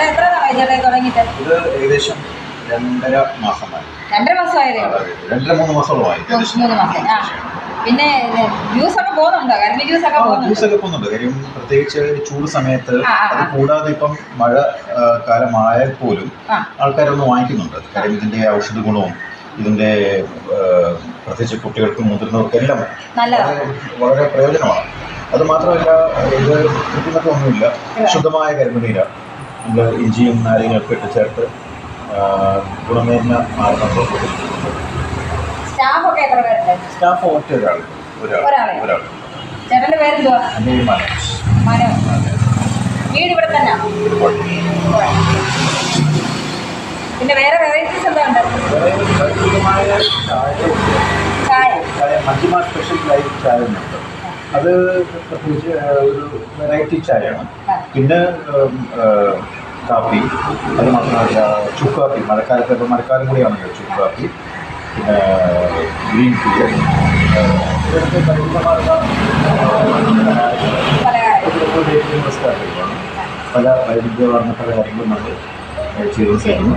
എത്ര നാളായി ചേട്ടാ തുടങ്ങിയിട്ട്? ഇത് ഏകദേശം 2.5 മാസമായി. 2.5 മാസമായതേ? 2-3 മാസമായി. 3 മാസം. പിന്നെ ജ്യൂസൊക്കെ പോകുന്നുണ്ടോ? കരിമീൻ ജ്യൂസൊക്കെ പോകുന്നുണ്ട്. കാര്യം പ്രത്യേകിച്ച് ചൂട് സമയത്ത്, അത് കൂടാതെ ഇപ്പം മഴ കാലമായാൽ പോലും ആൾക്കാരൊന്ന് വാങ്ങിക്കുന്നുണ്ട്. കാര്യം ഇതിന്റെ ഔഷധ ഗുണവും ഇതിന്റെ പ്രത്യേകിച്ച് കുട്ടികൾക്കും മുതിർന്നവർക്കും എല്ലാം വളരെ പ്രയോജനമാണ്. അത് മാത്രമല്ല, ഇത് കൃത്രിമത്വം ഒന്നുമില്ല. ശുദ്ധമായ കരിമീന നമ്മൾ ഇഞ്ചിയും നാരങ്ങയൊക്കെ ഇട്ട് ചേർത്ത് ഗുണമേന്മ മാറുന്നുണ്ട്. സ്റ്റാഫ് ഒറ്റ ഒരാൾ. ചേട്ടന്റെ പേരെന്തുവാ? വീട് ഇവിടെ തന്നെ. പിന്നെ വേറെ വെറൈറ്റീസ് എന്താ ഉണ്ട്? മഞ്ജുമ സ്പെഷ്യൽ ലൈഫ് ചായ ഉണ്ട്. അത് പ്രത്യേകിച്ച് ഒരു വെറൈറ്റി ചായയാണ്. പിന്നെ കാപ്പി, അത് മാത്രമല്ല ചുക്കാപ്പി, മഴക്കാലത്ത് ഇപ്പോൾ മഴക്കാലം കൂടിയാണല്ലോ ചുക്കാപ്പി. പിന്നെ ഗ്രീൻ ടീ, ഇതൊക്കെ പരിമിതമാർന്ന പല വൈവിധ്യമാർന്ന പല കാര്യങ്ങളും നമ്മൾ ചെയ്തു ചെയ്യുന്നു.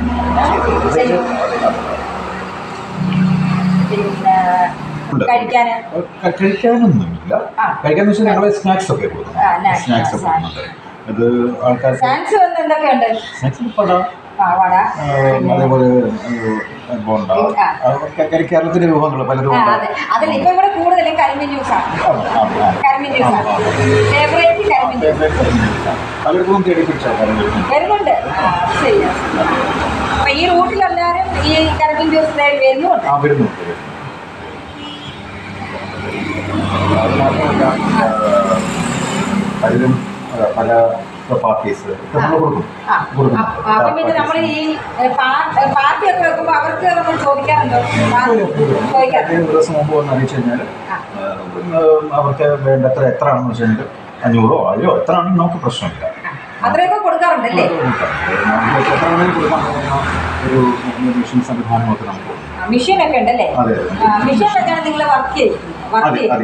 കഴിക്കാനൊന്നുമില്ല. കഴിക്കാന്ന് വെച്ചാൽ ഞങ്ങൾ സ്നാക്സ് ഒക്കെ കൊടുക്കുന്നു. സ്നാക്സ് കൊടുക്കുന്നുണ്ട്. ഇത് ആൾക്കാർ സ്നാക്സ് പട, അതേപോലെ ബോണ്ട, കേരളത്തിന്റെ വിഭവങ്ങൾ പലരും പലർക്കും തേടി പിടിച്ചാൽ വരുന്നുണ്ട്. ഈ റൂട്ടിലെല്ലാവരും ഈ കരിമീൻ ജ്യൂസ് വരുന്നുണ്ട്. അത് മാത്രമല്ല, പലരും പല പാർട്ടീസ് നമ്മൾ കൊടുക്കും. നമ്മൾ ഈ പാർട്ടിയൊക്കെ വെക്കുമ്പോൾ അവർക്ക് നമ്മൾ ചോദിക്കാറുണ്ടോ? ദിവസം മുമ്പ് വന്ന് അറിയിച്ചു കഴിഞ്ഞാൽ അവർക്ക് വേണ്ടത്ര എത്രയാണെന്ന് വെച്ച് കഴിഞ്ഞാൽ 500 1000 എത്ര ആണെങ്കിലും നമുക്ക് പ്രശ്നമില്ല. അത്രയൊക്കെ കൊടുക്കാറുണ്ടല്ലേ? എത്ര വേണമെങ്കിലും കൊടുക്കാൻ പറ്റുന്ന ഒരു മെഷീൻ സംവിധാനമൊക്കെ നമുക്ക് മെഷീനൊക്കെ ഉണ്ടല്ലേ? മെഷീൻ വെച്ചാണ് നിങ്ങൾ വർക്ക് ചെയ്യും?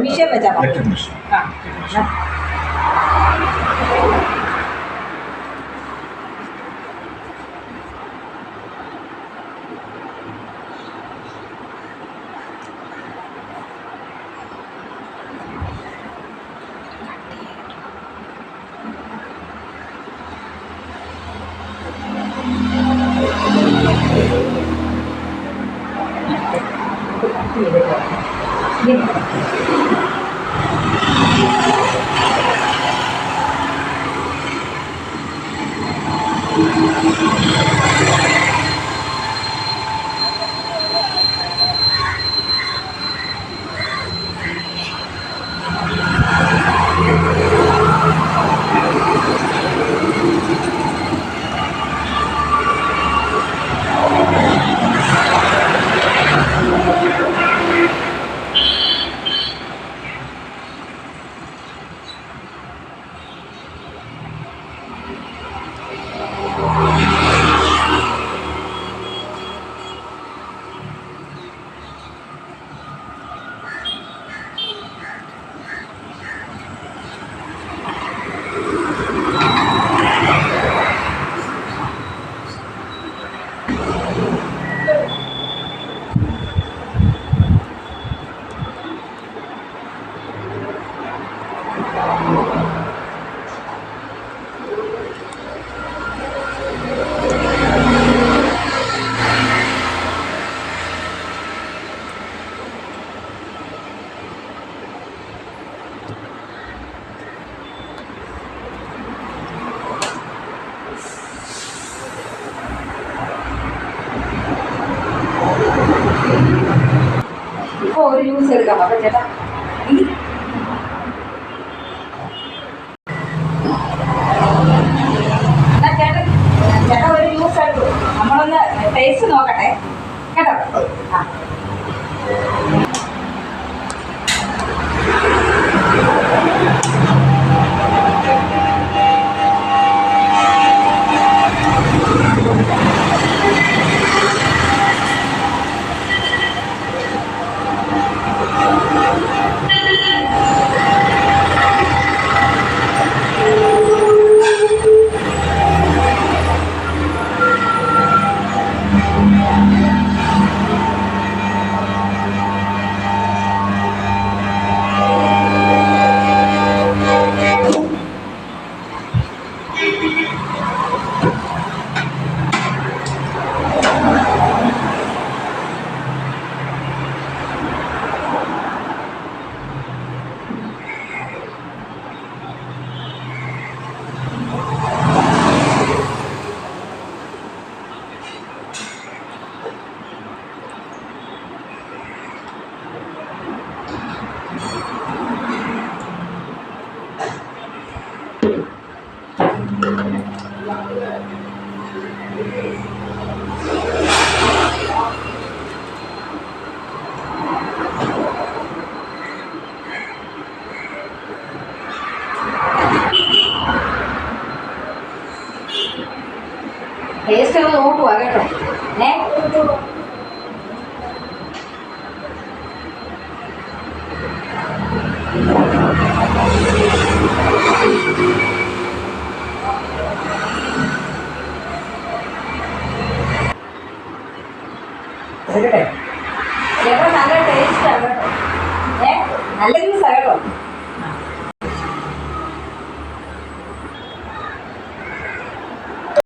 മെഷീൻ വെച്ചാൽ ഇലക്ട്രിക് മെഷീൻ. ഒരു ജ്യൂസ് എടുക്കാം. അപ്പം ചേട്ടാ ചേട്ടാ ഒരു ജ്യൂസ് എടുക്കും. നമ്മളൊന്ന് ടേസ്റ്റ് നോക്കട്ടെ കേട്ടോ. ടേസ്റ്റ് ഒന്ന് നോക്കുക കേട്ടോ. നല്ല ടേസ്റ്റ് ആണ് കേട്ടോ. നല്ല